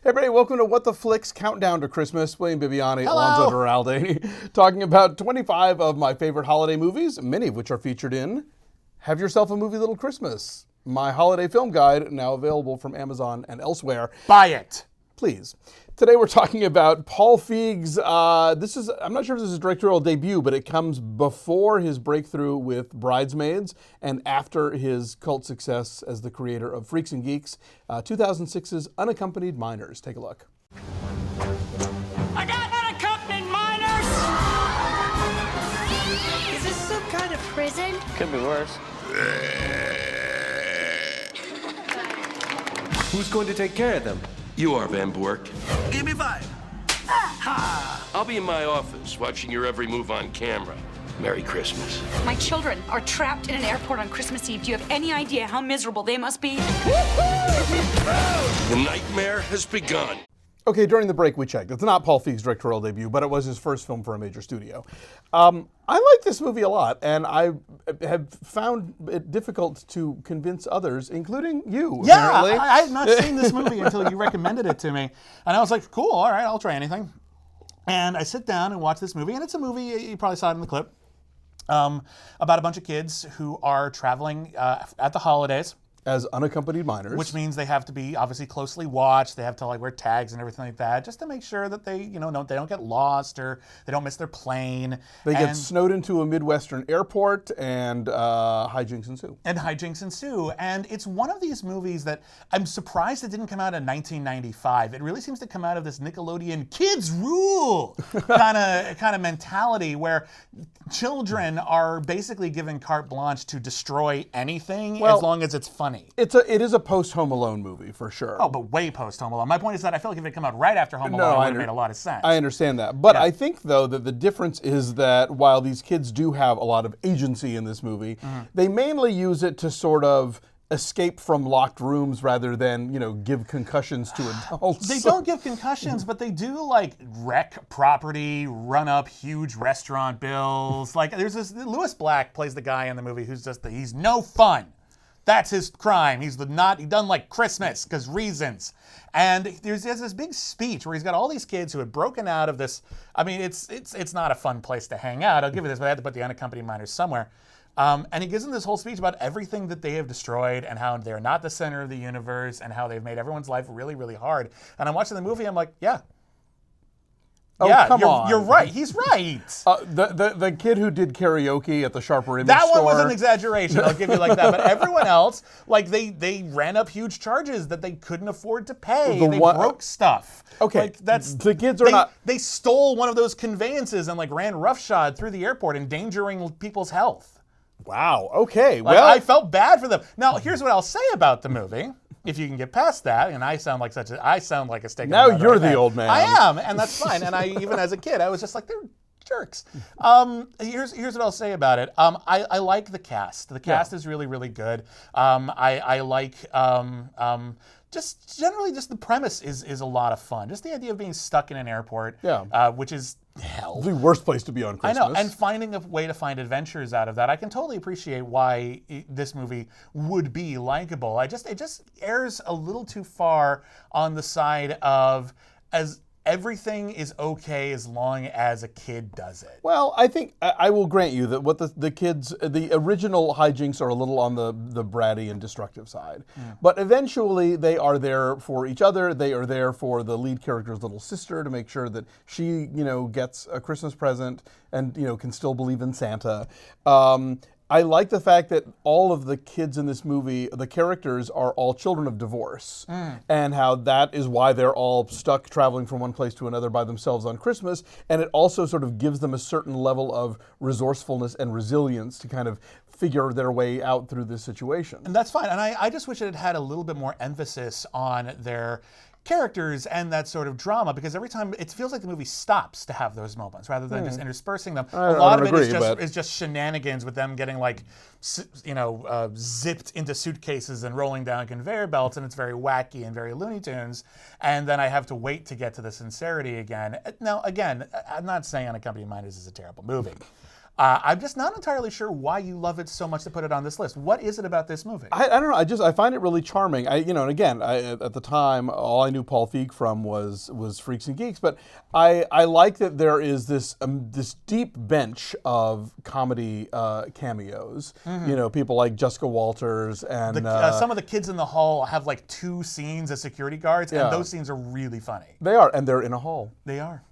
Everybody, welcome to What the Flicks Countdown to Christmas. William Bibbiani, Hello. Alonso Duralde, talking about 25 of my favorite holiday movies, many of which are featured in Have Yourself a Movie Little Christmas, my holiday film guide, now available from Amazon and elsewhere. Buy it. Please. Today we're talking about Paul Feig's, I'm not sure if this is his directorial debut, but it comes before his breakthrough with Bridesmaids and after his cult success as the creator of Freaks and Geeks, 2006's Unaccompanied Minors. Take a look. I got unaccompanied minors! Is this some kind of prison? Could be worse. Who's going to take care of them? You are, Van Bourke. Give me 5. I'll be in my office watching your every move on camera. Merry Christmas. My children are trapped in an airport on Christmas Eve. Do you have any idea how miserable they must be? The nightmare has begun. Okay, during the break we checked. It's not Paul Feig's directorial debut, but it was his first film for a major studio. I like this movie a lot, and I have found it difficult to convince others, including you, apparently. Yeah, I had not seen this movie until you recommended it to me. And I was like, cool, all right, I'll try anything. And I sit down and watch this movie, and it's a movie, you probably saw it in the clip, about a bunch of kids who are traveling at the holidays. As unaccompanied minors. Which means they have to be obviously closely watched. They have to wear tags and everything like that, just to make sure that they, they don't get lost or they don't miss their plane. They get snowed into a Midwestern airport and hijinks ensue. And it's one of these movies that I'm surprised it didn't come out in 1995. It really seems to come out of this Nickelodeon kids rule kind of mentality where children are basically given carte blanche to destroy anything as long as it's funny. It is a post-Home Alone movie, for sure. Oh, but way post-Home Alone. My point is that I feel like if it had come out right after Home Alone, it would have made a lot of sense. I understand that. But I think, though, that the difference is that while these kids do have a lot of agency in this movie, they mainly use it to sort of escape from locked rooms rather than, give concussions to adults. They don't give concussions, but they do, wreck property, run up huge restaurant bills. There's this, Lewis Black plays the guy in the movie who's he's no fun. That's his crime. He doesn't like Christmas because reasons. And he has this big speech where he's got all these kids who had broken out of this. I mean, it's not a fun place to hang out. I'll give you this, but I had to put the unaccompanied minors somewhere. And he gives them this whole speech about everything that they have destroyed and how they're not the center of the universe and how they've made everyone's life really, really hard. And I'm watching the movie, I'm like, yeah. Oh, yeah, come on. You're right. He's right. The kid who did karaoke at the Sharper Image That store. one was an exaggeration. I'll give you like that. But everyone else, they ran up huge charges that they couldn't afford to pay. They broke stuff. Okay, the kids are not. They stole one of those conveyances and ran roughshod through the airport, endangering people's health. Wow. Okay. Well, I felt bad for them. Now, here's what I'll say about the movie. If you can get past that, and I sound like a steak. Now you're the old man. I am, and that's fine. And even as a kid, I was just like, they're jerks. Here's what I'll say about it. I like the cast. The cast is really, really good. I like just generally the premise is a lot of fun. Just the idea of being stuck in an airport, which is hell. The worst place to be on Christmas. I know, and finding a way to find adventures out of that. I can totally appreciate why this movie would be likable. It just errs a little too far on the side of as everything is okay as long as a kid does it. Well, I think I will grant you that what the kids, the original hijinks are a little on the bratty and destructive side. But eventually they are there for each other. They are there for the lead character's little sister to make sure that she, gets a Christmas present and, can still believe in Santa. I like the fact that all of the kids in this movie, the characters are all children of divorce, and how that is why they're all stuck traveling from one place to another by themselves on Christmas, and it also sort of gives them a certain level of resourcefulness and resilience to kind of figure their way out through this situation. And that's fine, and I just wish it had a little bit more emphasis on their characters and that sort of drama, because every time it feels like the movie stops to have those moments rather than just interspersing them. A lot of it is just shenanigans with them getting zipped into suitcases and rolling down conveyor belts, and it's very wacky and very Looney Tunes. And then I have to wait to get to the sincerity again. Now, again, I'm not saying Unaccompanied Minors is a terrible movie. I'm just not entirely sure why you love it so much to put it on this list. What is it about this movie? I don't know. I find it really charming. And again, at the time, all I knew Paul Feig from was Freaks and Geeks. But I like that there is this deep bench of comedy cameos. People like Jessica Walters and some of the kids in the hall have like 2 scenes as security guards, and those scenes are really funny. They are, and they're in a hall. They are.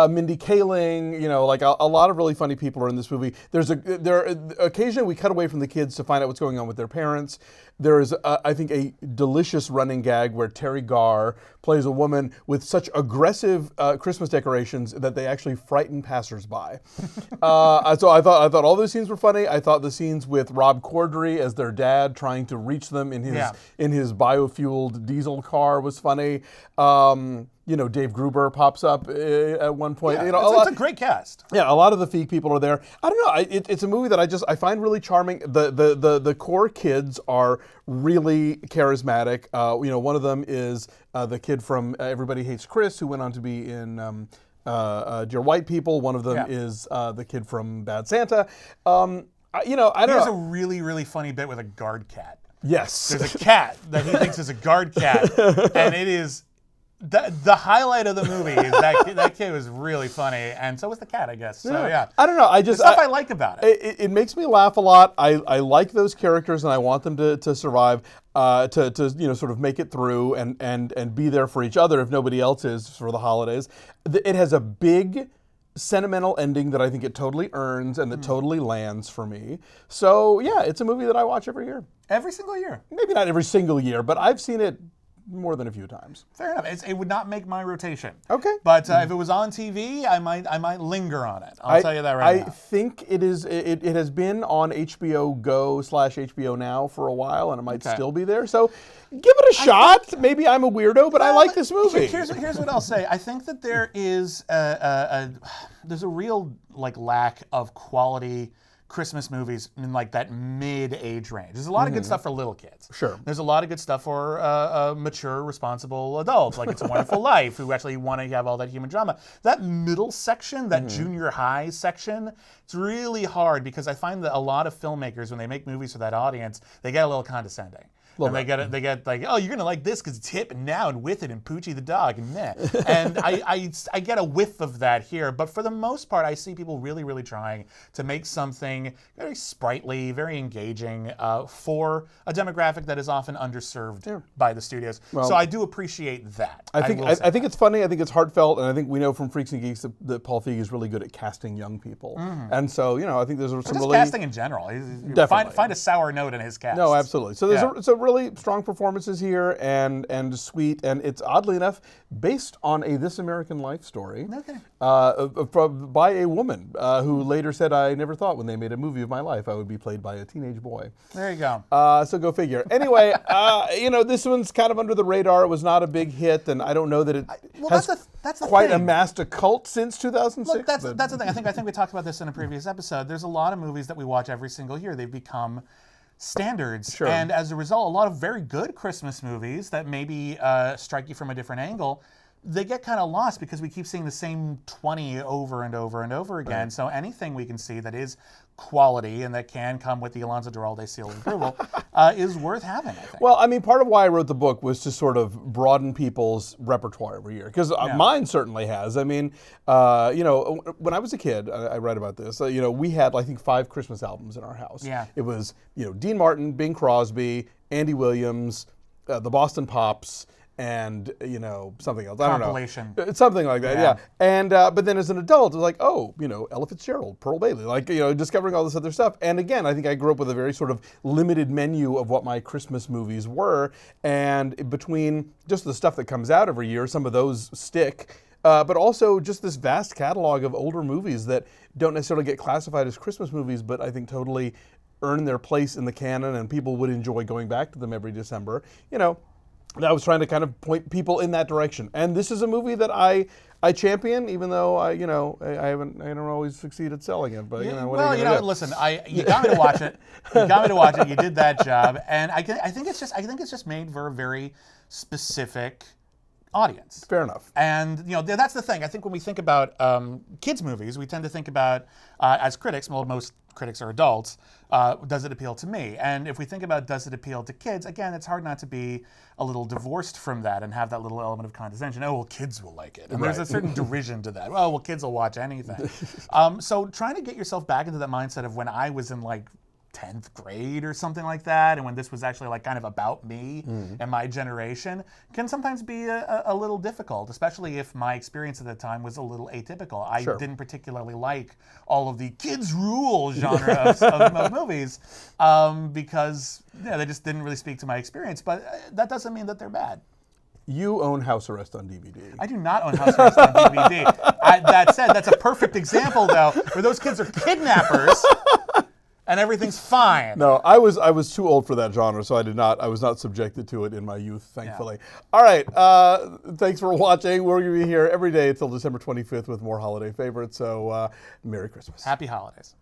Mindy Kaling, like a lot of really funny people are in this movie. Occasionally we cut away from the kids to find out what's going on with their parents. There is, I think, a delicious running gag where Teri Garr plays a woman with such aggressive Christmas decorations that they actually frighten passersby. So I thought all those scenes were funny. I thought the scenes with Rob Corddry as their dad trying to reach them in his biofueled diesel car was funny. Dave Gruber pops up at one point. It's a great cast. Yeah, a lot of the Feig people are there. I don't know. It's a movie that I find really charming. The core kids are really charismatic. One of them is the kid from Everybody Hates Chris, who went on to be in Dear White People. One of them is the kid from Bad Santa. I don't know. There's a really, really funny bit with a guard cat. Yes. There's a cat that he thinks is a guard cat, and it is... The highlight of the movie is that kid was really funny, and so was the cat, I guess. So yeah, I don't know. The stuff I like about it. It makes me laugh a lot. I like those characters, and I want them to survive, to sort of make it through and be there for each other if nobody else is for the holidays. It has a big sentimental ending that I think it totally earns and that totally lands for me. So yeah, it's a movie that I watch every year. Every single year. Maybe not every single year, but I've seen it more than a few times. Fair enough. It would not make my rotation. Okay. But if it was on TV, I might linger on it. I'll tell you that right now. I think it is. It has been on HBO Go / HBO Now for a while, and it might still be there. So give it a shot. Maybe I'm a weirdo, but I like this movie. Here's what I'll say. I think that there is there's a real lack of quality Christmas movies in that mid-age range. There's a lot of good stuff for little kids. Sure. There's a lot of good stuff for mature, responsible adults, like It's a Wonderful Life, who actually want to have all that human drama. That middle section, that junior high section, it's really hard because I find that a lot of filmmakers, when they make movies for that audience, they get a little condescending. And they get like, oh, you're gonna like this because it's hip and now and with it and Poochie the dog and meh. And I get a whiff of that here, but for the most part, I see people really, really trying to make something very sprightly, very engaging for a demographic that is often underserved by the studios. Well, so I do appreciate that. I think it's funny. I think it's heartfelt, and I think we know from Freaks and Geeks that Paul Feig is really good at casting young people. And so I think there's some just really casting in general. Find a sour note in his cast. No, absolutely. So there's some really strong performances here, and sweet, and it's oddly enough based on a This American Life story by a woman who later said, "I never thought when they made a movie of my life I would be played by a teenage boy." There you go. So go figure. Anyway, this one's kind of under the radar. It was not a big hit, and I don't know that it has that's the quite thing. amassed a cult since 2006. Look, that's the thing. I think we talked about this in a previous episode. There's a lot of movies that we watch every single year. They've become standards. Sure. And as a result, a lot of very good Christmas movies that maybe strike you from a different angle, they get kind of lost because we keep seeing the same 20 over and over and over again. Right. So anything we can see that is quality and that can come with the Alonso Duralde seal of approval is worth having, I think. Well, I mean, part of why I wrote the book was to sort of broaden people's repertoire every year, because mine certainly has. I mean, when I was a kid, I read about this, we had, I think, 5 Christmas albums in our house. Yeah. It was, Dean Martin, Bing Crosby, Andy Williams, the Boston Pops, and something else. I don't know. Something like that. Yeah. And but then as an adult, it was like, Ella Fitzgerald, Pearl Bailey, discovering all this other stuff. And again, I think I grew up with a very sort of limited menu of what my Christmas movies were. And between just the stuff that comes out every year, some of those stick. But also just this vast catalog of older movies that don't necessarily get classified as Christmas movies, but I think totally earn their place in the canon, and people would enjoy going back to them every December. I was trying to kind of point people in that direction, and this is a movie that I champion, even though I don't always succeed at selling it. But listen, you got me to watch it. You did that job, and I think it's just made for a very specific audience. Fair enough. And that's the thing. I think when we think about kids' movies, we tend to think about, as critics, well, most critics are adults, does it appeal to me? And if we think about does it appeal to kids, again, it's hard not to be a little divorced from that and have that little element of condescension. Oh, well, kids will like it. And there's a certain derision to that. Oh, well, kids will watch anything. So trying to get yourself back into that mindset of when I was in 10th grade or something like that, and when this was actually kind of about me and my generation, can sometimes be a little difficult, especially if my experience at the time was a little atypical. I didn't particularly like all of the kids rule genre of movies because they just didn't really speak to my experience, but that doesn't mean that they're bad. You own House Arrest on DVD. I do not own House Arrest on DVD. That said, that's a perfect example, though, where those kids are kidnappers and everything's fine. No, I was too old for that genre, so I was not subjected to it in my youth, thankfully. Yeah. All right, thanks for watching. We're going to be here every day until December 25th with more holiday favorites, so Merry Christmas. Happy holidays.